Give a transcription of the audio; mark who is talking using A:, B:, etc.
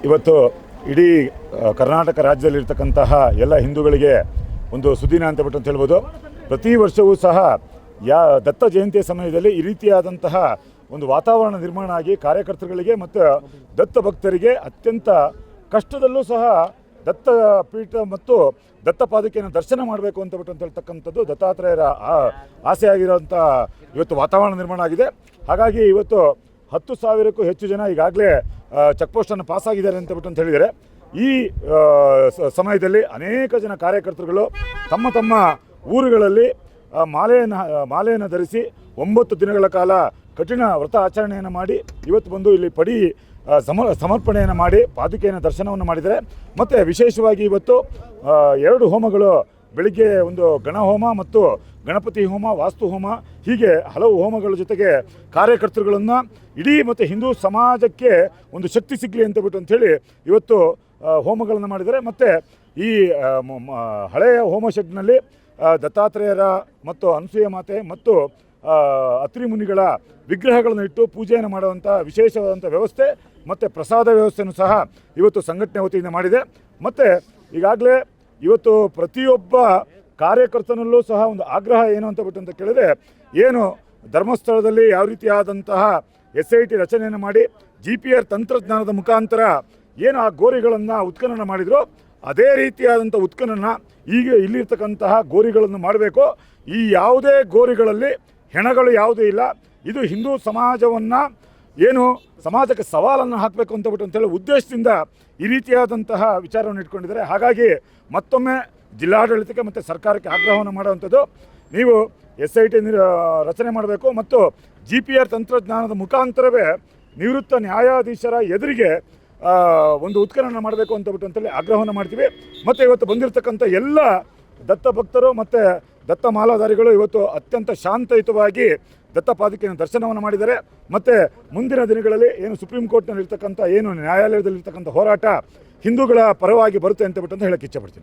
A: ಇವತ್ತು ಇಡೀ ಕರ್ನಾಟಕ ರಾಜ್ಯದಲ್ಲಿರ್ತಕ್ಕಂತಹ ಎಲ್ಲ ಹಿಂದೂಗಳಿಗೆ ಒಂದು ಸುದಿನ ಅಂತ ಹೇಳ್ಬೋದು. ಪ್ರತಿ ವರ್ಷವೂ ಸಹ ದತ್ತ ಜಯಂತಿಯ ಸಮಯದಲ್ಲಿ ಈ ರೀತಿಯಾದಂತಹ ಒಂದು ವಾತಾವರಣ ನಿರ್ಮಾಣ ಆಗಿ ಕಾರ್ಯಕರ್ತರುಗಳಿಗೆ ಮತ್ತು ದತ್ತ ಭಕ್ತರಿಗೆ ಅತ್ಯಂತ ಕಷ್ಟದಲ್ಲೂ ಸಹ ದತ್ತ ಪೀಠ ಮತ್ತು ದತ್ತ ಪಾದುಕೆಯನ್ನು ದರ್ಶನ ಮಾಡಬೇಕು ಅಂತ ಹೇಳ್ತಕ್ಕಂಥದ್ದು ದತ್ತಾತ್ರೇಯರ ಆಸೆ ಆಗಿರೋಂಥ ಇವತ್ತು ವಾತಾವರಣ ನಿರ್ಮಾಣ ಆಗಿದೆ. ಹಾಗಾಗಿ ಇವತ್ತು 10,000ಕ್ಕೂ ಹೆಚ್ಚು ಜನ ಈಗಾಗಲೇ ಚೆಕ್ಪೋಸ್ಟನ್ನು ಪಾಸ್ ಆಗಿದ್ದಾರೆ ಅಂತ ಹೇಳಿದ್ದಾರೆ. ಈ ಸಮಯದಲ್ಲಿ ಅನೇಕ ಜನ ಕಾರ್ಯಕರ್ತರುಗಳು ತಮ್ಮ ತಮ್ಮ ಊರುಗಳಲ್ಲಿ ಮಾಲೆಯನ್ನು ಧರಿಸಿ 9 ದಿನಗಳ ಕಾಲ ಕಠಿಣ ವ್ರತ ಆಚರಣೆಯನ್ನು ಮಾಡಿ ಇವತ್ತು ಬಂದು ಇಲ್ಲಿ ಸಮರ್ಪಣೆಯನ್ನು ಮಾಡಿ ಪಾದುಕೆಯನ್ನು ದರ್ಶನವನ್ನು ಮಾಡಿದ್ದಾರೆ. ಮತ್ತು ವಿಶೇಷವಾಗಿ ಇವತ್ತು 2 ಹೋಮಗಳು, ಬೆಳಿಗ್ಗೆ ಒಂದು ಗಣಹೋಮ ಮತ್ತು ಗಣಪತಿ ಹೋಮ, ವಾಸ್ತು ಹೋಮ, ಹೀಗೆ ಹಲವು ಹೋಮಗಳ ಜೊತೆಗೆ ಕಾರ್ಯಕರ್ತರುಗಳನ್ನು ಇಡೀ ಮತ್ತು ಹಿಂದೂ ಸಮಾಜಕ್ಕೆ ಒಂದು ಶಕ್ತಿ ಸಿಗಲಿ ಅಂತೇಳಿ ಇವತ್ತು ಹೋಮಗಳನ್ನು ಮಾಡಿದ್ದಾರೆ. ಮತ್ತು ಈ ಹಳೆಯ ಹೋಮ ಶೆಡ್ನಲ್ಲಿ ದತ್ತಾತ್ರೇಯರ ಮತ್ತು ಅನಸೂಯ ಮಾತೆ ಮತ್ತು ಅತ್ರಿ ಮುನಿಗಳ ವಿಗ್ರಹಗಳನ್ನು ಇಟ್ಟು ಪೂಜೆಯನ್ನು ಮಾಡುವಂಥ ವಿಶೇಷವಾದಂಥ ವ್ಯವಸ್ಥೆ ಮತ್ತು ಪ್ರಸಾದ ವ್ಯವಸ್ಥೆಯನ್ನು ಸಹ ಇವತ್ತು ಸಂಘಟನೆ ವತಿಯಿಂದ ಮಾಡಿದೆ. ಮತ್ತು ಈಗಾಗಲೇ ಇವತ್ತು ಪ್ರತಿಯೊಬ್ಬ ಕಾರ್ಯಕರ್ತನಲ್ಲೂ ಸಹ ಒಂದು ಆಗ್ರಹ ಏನು ಅಂತ ಕೇಳಿದ್ರೆ, ಏನು ಧರ್ಮಸ್ಥಳದಲ್ಲಿ ಯಾವ ರೀತಿಯಾದಂತಹ SIT ರಚನೆಯನ್ನು ಮಾಡಿ GPR ತಂತ್ರಜ್ಞಾನದ ಮುಖಾಂತರ ಏನು ಆ ಗೋರಿಗಳನ್ನು ಉತ್ಖನನ ಮಾಡಿದ್ರು, ಅದೇ ರೀತಿಯಾದಂಥ ಉತ್ಖನನ ಈಗ ಇಲ್ಲಿರ್ತಕ್ಕಂತಹ ಗೋರಿಗಳನ್ನು ಮಾಡಬೇಕು. ಈ ಯಾವುದೇ ಗೋರಿಗಳಲ್ಲಿ ಹೆಣಗಳು ಯಾವುದೂ ಇಲ್ಲ. ಇದು ಹಿಂದೂ ಸಮಾಜವನ್ನು ಏನು ಸಮಾಜಕ್ಕೆ ಸವಾಲನ್ನು ಹಾಕಬೇಕು ಅಂತೇಳಿ ಉದ್ದೇಶದಿಂದ ಈ ರೀತಿಯಾದಂತಹ ವಿಚಾರವನ್ನು ಇಟ್ಕೊಂಡಿದ್ದಾರೆ. ಹಾಗಾಗಿ ಮತ್ತೊಮ್ಮೆ ಜಿಲ್ಲಾಡಳಿತಕ್ಕೆ ಮತ್ತು ಸರ್ಕಾರಕ್ಕೆ ಆಗ್ರಹವನ್ನು ಮಾಡುವಂಥದ್ದು, ನೀವು SIT ರಚನೆ ಮಾಡಬೇಕು ಮತ್ತು GPR ತಂತ್ರಜ್ಞಾನದ ಮುಖಾಂತರವೇ ನಿವೃತ್ತ ನ್ಯಾಯಾಧೀಶರ ಎದುರಿಗೆ ಒಂದು ಉತ್ಖನನ ಮಾಡಬೇಕು ಅಂತೇಳಿ ಆಗ್ರಹವನ್ನು ಮಾಡ್ತೀವಿ. ಮತ್ತು ಇವತ್ತು ಬಂದಿರತಕ್ಕಂಥ ಎಲ್ಲ ದತ್ತ ಭಕ್ತರು ಮತ್ತು ದತ್ತ ಮಾಲಾಧಾರಿಗಳು ಇವತ್ತು ಅತ್ಯಂತ ಶಾಂತಯುತವಾಗಿ ದತ್ತ ಪಾದುಕೆಯನ್ನು ದರ್ಶನವನ್ನು ಮಾಡಿದ್ದಾರೆ. ಮತ್ತು ಮುಂದಿನ ದಿನಗಳಲ್ಲಿ ಏನು ಸುಪ್ರೀಂ ಕೋರ್ಟ್ನಲ್ಲಿರ್ತಕ್ಕಂಥ ಏನು ನ್ಯಾಯಾಲಯದಲ್ಲಿರ್ತಕ್ಕಂಥ ಹೋರಾಟ ಹಿಂದೂಗಳ ಪರವಾಗಿ ಬರುತ್ತೆ ಅಂತ ಹೇಳಕ್ಕೆ ಇಚ್ಛೆಪಡ್ತೀನಿ.